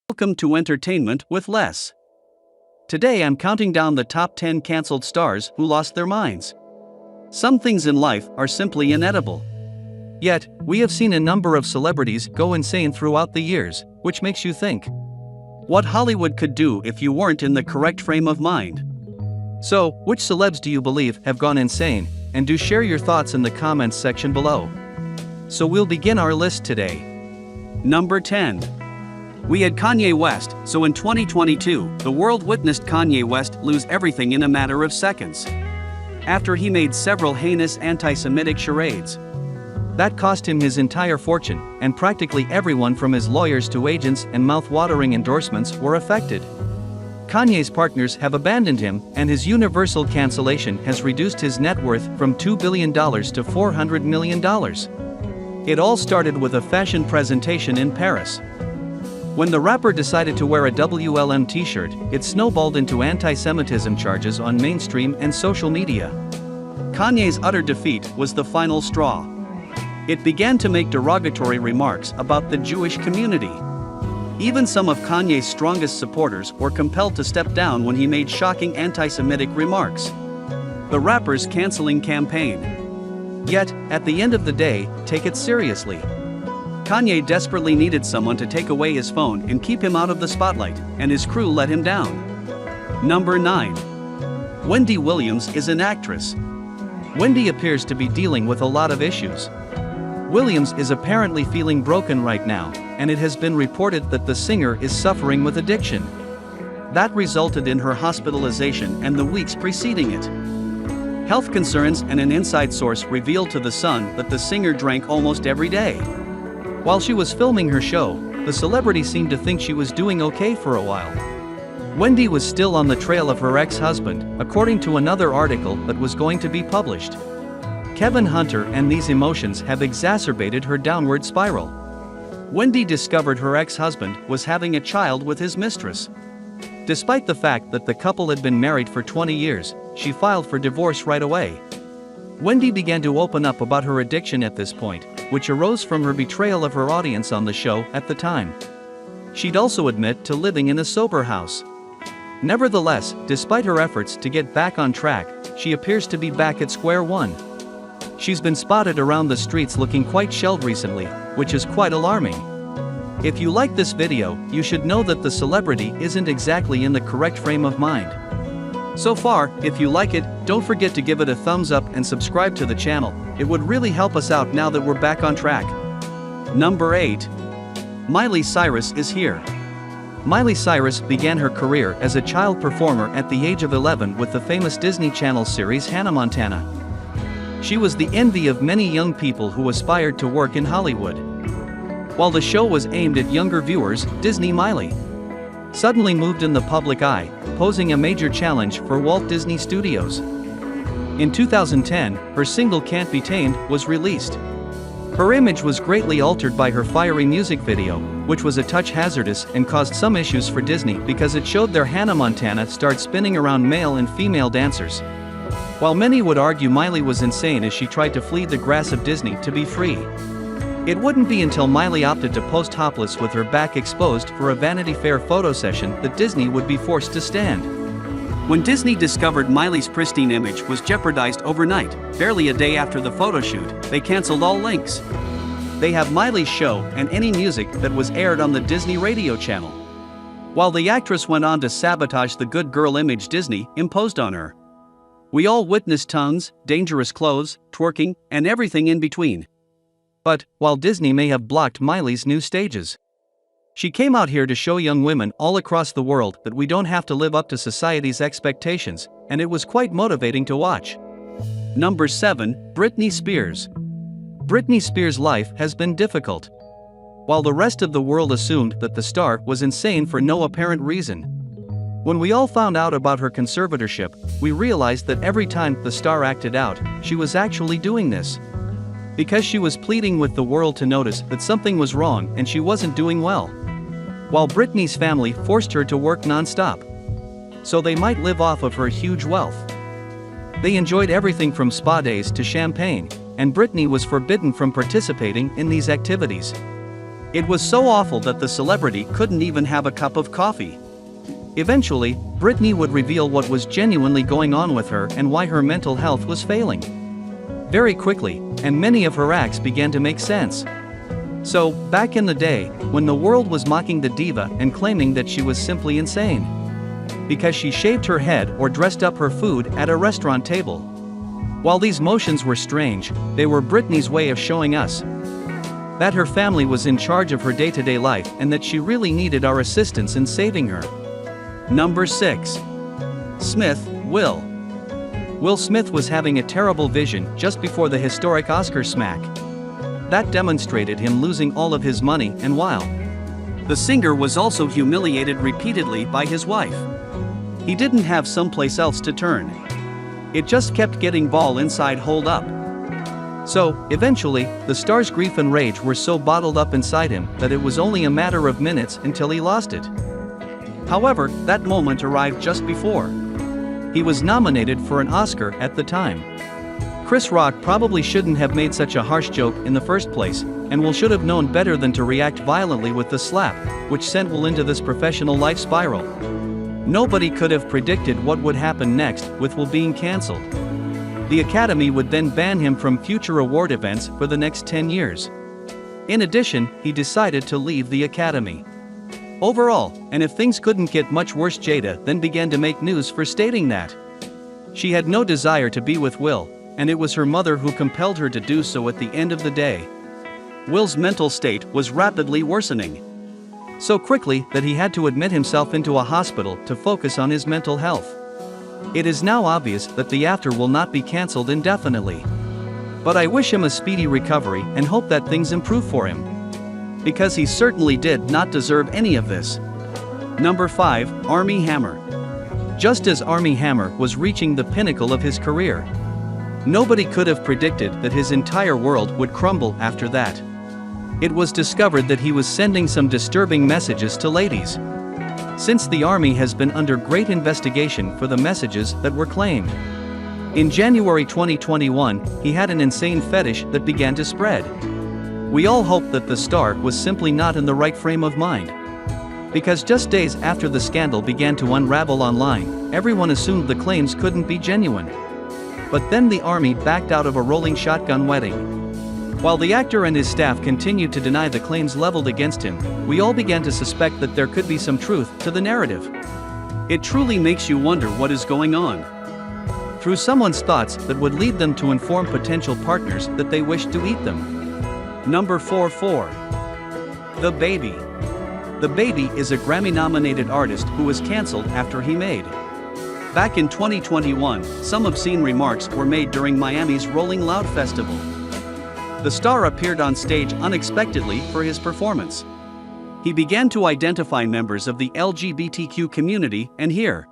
Welcome to Entertainment with Les. Today I'm counting down the top 10 cancelled stars who lost their minds. Some things in life are simply inedible. Yet, we have seen a number of celebrities go insane throughout the years, which makes you think what Hollywood could do if you weren't in the correct frame of mind. So, which celebs do you believe have gone insane? And do share your thoughts in the comments section below. So we'll begin our list today. Number 10. We had Kanye West, so in 2022, the world witnessed Kanye West lose everything in a matter of seconds, after he made several heinous anti-Semitic charades. That cost him his entire fortune, and practically everyone from his lawyers to agents and mouth-watering endorsements were affected. Kanye's partners have abandoned him, and his universal cancellation has reduced his net worth from $2 billion to $400 million. It all started with a fashion presentation in Paris. When the rapper decided to wear a WLM t-shirt, it snowballed into anti-Semitism charges on mainstream and social media. Kanye's utter defeat was the final straw. It began to make derogatory remarks about the Jewish community. Even some of Kanye's strongest supporters were compelled to step down when he made shocking anti-Semitic remarks. The rapper's canceling campaign. Yet, at the end of the day, take it seriously. Kanye desperately needed someone to take away his phone and keep him out of the spotlight, and his crew let him down. Number 9. Wendy Williams is an actress. Wendy appears to be dealing with a lot of issues. Williams is apparently feeling broken right now, and it has been reported that the singer is suffering with addiction. That resulted in her hospitalization and the weeks preceding it. Health concerns and an inside source revealed to The Sun that the singer drank almost every day. While she was filming her show, the celebrity seemed to think she was doing okay for a while. Wendy was still on the trail of her ex-husband, according to another article that was going to be published. Kevin Hunter and these emotions have exacerbated her downward spiral. Wendy discovered her ex-husband was having a child with his mistress. Despite the fact that the couple had been married for 20 years, she filed for divorce right away. Wendy began to open up about her addiction at this point, which arose from her betrayal of her audience on the show at the time. She'd also admit to living in a sober house. Nevertheless, despite her efforts to get back on track, she appears to be back at square one. She's been spotted around the streets looking quite shelled recently, which is quite alarming. If you like this video, you should know that the celebrity isn't exactly in the correct frame of mind. So far, if you like it, don't forget to give it a thumbs up and subscribe to the channel. It would really help us out now that we're back on track. Number 8. Miley Cyrus is here. Miley Cyrus began her career as a child performer at the age of 11 with the famous Disney Channel series Hannah Montana. She was the envy of many young people who aspired to work in Hollywood. While the show was aimed at younger viewers, Disney Miley suddenly moved in the public eye, posing a major challenge for Walt Disney Studios. In 2010, her single Can't Be Tamed was released. Her image was greatly altered by her fiery music video, which was a touch hazardous and caused some issues for Disney because it showed their Hannah Montana start spinning around male and female dancers. While many would argue Miley was insane as she tried to flee the grass of Disney to be free. It wouldn't be until Miley opted to post topless with her back exposed for a Vanity Fair photo session that Disney would be forced to stand. When Disney discovered Miley's pristine image was jeopardized overnight, barely a day after the photo shoot, they canceled all links. They have Miley's show and any music that was aired on the Disney radio channel. While the actress went on to sabotage the good girl image Disney imposed on her. We all witnessed tongues, dangerous clothes, twerking, and everything in between. But, while Disney may have blocked Miley's new stages, she came out here to show young women all across the world that we don't have to live up to society's expectations, and it was quite motivating to watch. Number 7. Britney Spears. Britney Spears' life has been difficult. While the rest of the world assumed that the star was insane for no apparent reason. When we all found out about her conservatorship, we realized that every time the star acted out, she was actually doing this because she was pleading with the world to notice that something was wrong and she wasn't doing well. While Britney's family forced her to work non-stop, so they might live off of her huge wealth. They enjoyed everything from spa days to champagne, and Britney was forbidden from participating in these activities. It was so awful that the celebrity couldn't even have a cup of coffee. Eventually, Britney would reveal what was genuinely going on with her and why her mental health was failing. Very quickly, and many of her acts began to make sense. So, back in the day, when the world was mocking the diva and claiming that she was simply insane because she shaved her head or dressed up her food at a restaurant table. While these motions were strange, they were Britney's way of showing us that her family was in charge of her day-to-day life and that she really needed our assistance in saving her. Number 6. Smith, Will. Will Smith was having a terrible vision just before the historic Oscar smack. That demonstrated him losing all of his money, and while the singer was also humiliated repeatedly by his wife, he didn't have someplace else to turn. It just kept getting ball inside hold up. So, eventually, the star's grief and rage were so bottled up inside him that it was only a matter of minutes until he lost it. However, that moment arrived just before he was nominated for an Oscar at the time. Chris Rock probably shouldn't have made such a harsh joke in the first place, and Will should have known better than to react violently with the slap, which sent Will into this professional life spiral. Nobody could have predicted what would happen next, with Will being cancelled. The Academy would then ban him from future award events for the next 10 years. In addition, he decided to leave the Academy. Overall, and if things couldn't get much worse, Jada then began to make news for stating that she had no desire to be with Will, and it was her mother who compelled her to do so at the end of the day. Will's mental state was rapidly worsening. So quickly that he had to admit himself into a hospital to focus on his mental health. It is now obvious that the actor will not be cancelled indefinitely. But I wish him a speedy recovery and hope that things improve for him, because he certainly did not deserve any of this. Number 5, Armie Hammer. Just as Armie Hammer was reaching the pinnacle of his career, nobody could have predicted that his entire world would crumble after that. It was discovered that he was sending some disturbing messages to ladies. Since the Army has been under great investigation for the messages that were claimed. In January 2021, he had an insane fetish that began to spread. We all hope that the star was simply not in the right frame of mind. Because just days after the scandal began to unravel online, everyone assumed the claims couldn't be genuine. But then the Army backed out of a rolling shotgun wedding. While the actor and his staff continued to deny the claims leveled against him, we all began to suspect that there could be some truth to the narrative. It truly makes you wonder what is going on through someone's thoughts that would lead them to inform potential partners that they wish to eat them. Number 4. The Baby. The Baby is a Grammy-nominated artist who was cancelled after he made. Back in 2021, some obscene remarks were made during Miami's Rolling Loud Festival. The star appeared on stage unexpectedly for his performance. He began to identify members of the LGBTQ community, and here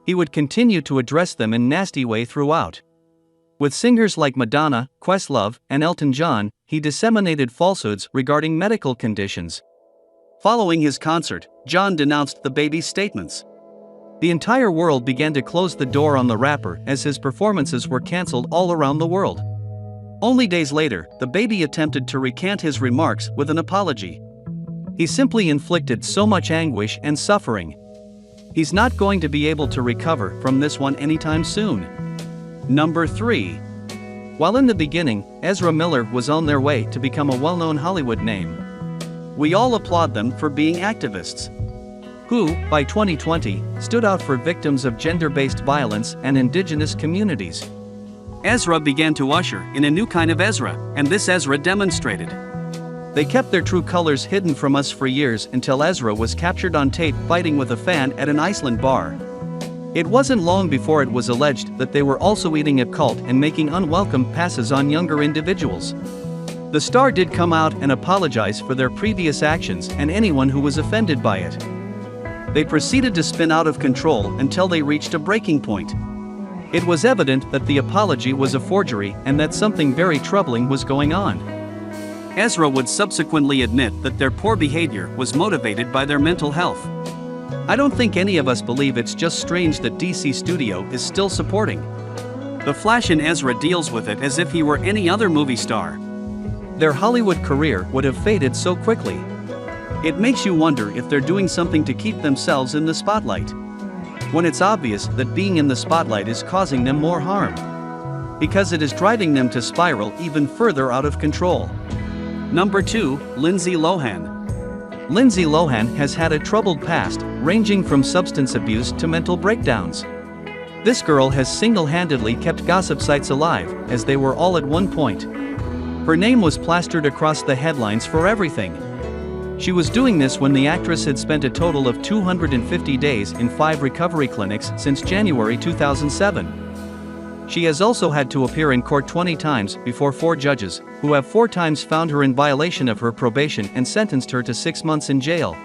he would continue to address them in a nasty way throughout. With singers like Madonna, Questlove, and Elton John, he disseminated falsehoods regarding medical conditions. Following his concert, John denounced the Baby's statements. The entire world began to close the door on the rapper as his performances were cancelled all around the world. Only days later, the Baby attempted to recant his remarks with an apology. He simply inflicted so much anguish and suffering. He's not going to be able to recover from this one anytime soon. Number 3. While in the beginning, Ezra Miller was on their way to become a well-known Hollywood name, we all applaud them for being activists who, by 2020, stood out for victims of gender-based violence and indigenous communities. Ezra began to usher in a new kind of Ezra, and this Ezra demonstrated. They kept their true colors hidden from us for years until Ezra was captured on tape fighting with a fan at an Iceland bar. It wasn't long before it was alleged that they were also eating a cult and making unwelcome passes on younger individuals. The star did come out and apologize for their previous actions and anyone who was offended by it. They proceeded to spin out of control until they reached a breaking point. It was evident that the apology was a forgery and that something very troubling was going on. Ezra would subsequently admit that their poor behavior was motivated by their mental health. I don't think any of us believe it's just strange that DC Studio is still supporting The Flash, and Ezra deals with it as if he were any other movie star. their Hollywood career would have faded so quickly. It makes you wonder if they're doing something to keep themselves in the spotlight, when it's obvious that being in the spotlight is causing them more harm, because it is driving them to spiral even further out of control. Number 2, Lindsay Lohan. Lindsay Lohan has had a troubled past, ranging from substance abuse to mental breakdowns. This girl has single-handedly kept gossip sites alive, as they were all at one point. Her name was plastered across the headlines for everything. She was doing this when the actress had spent a total of 250 days in 5 recovery clinics since January 2007. She has also had to appear in court 20 times before 4 judges, who have 4 times found her in violation of her probation and sentenced her to 6 months in jail.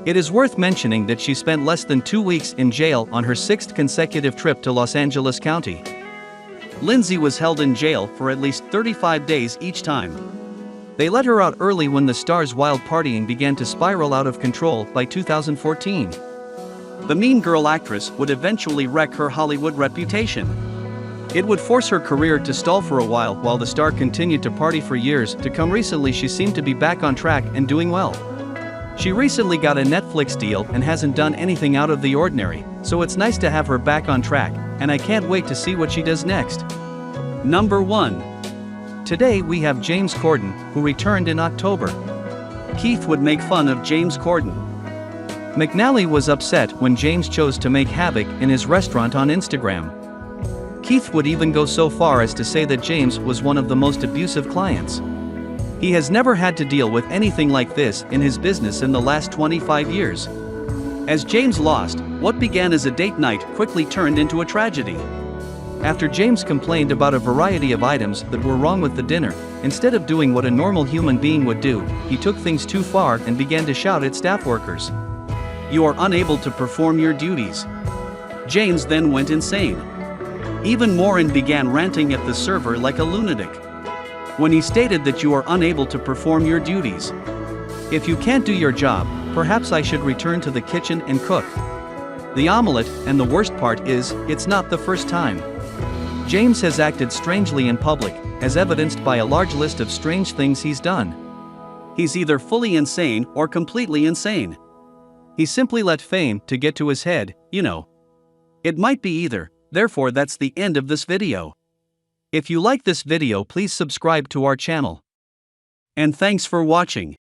It is worth mentioning that she spent less than 2 weeks in jail on her 6th consecutive trip to Los Angeles County. Lindsay was held in jail for at least 35 days each time. They let her out early when the star's wild partying began to spiral out of control by 2014. The Mean Girl actress would eventually wreck her Hollywood reputation. It would force her career to stall for a while the star continued to party for years to come. Recently she seemed to be back on track and doing well. She recently got a Netflix deal and hasn't done anything out of the ordinary, so it's nice to have her back on track, and I can't wait to see what she does next. Number 1. Today we have James Corden, who returned in October. Keith would make fun of James Corden. McNally was upset when James chose to make havoc in his restaurant on Instagram. Keith would even go so far as to say that James was one of the most abusive clients. He has never had to deal with anything like this in his business in the last 25 years. As James lost, what began as a date night quickly turned into a tragedy. After James complained about a variety of items that were wrong with the dinner, instead of doing what a normal human being would do, he took things too far and began to shout at staff workers. "You are unable to perform your duties." James then went insane even more and began ranting at the server like a lunatic. When he stated that you are unable to perform your duties. "If you can't do your job, perhaps I should return to the kitchen and cook." The omelette, and the worst part is, it's not the first time. James has acted strangely in public, as evidenced by a large list of strange things he's done. He's either fully insane or completely insane. He simply let fame to get to his head, you know. It might be either, therefore that's the end of this video. If you like this video, please subscribe to our channel. And thanks for watching.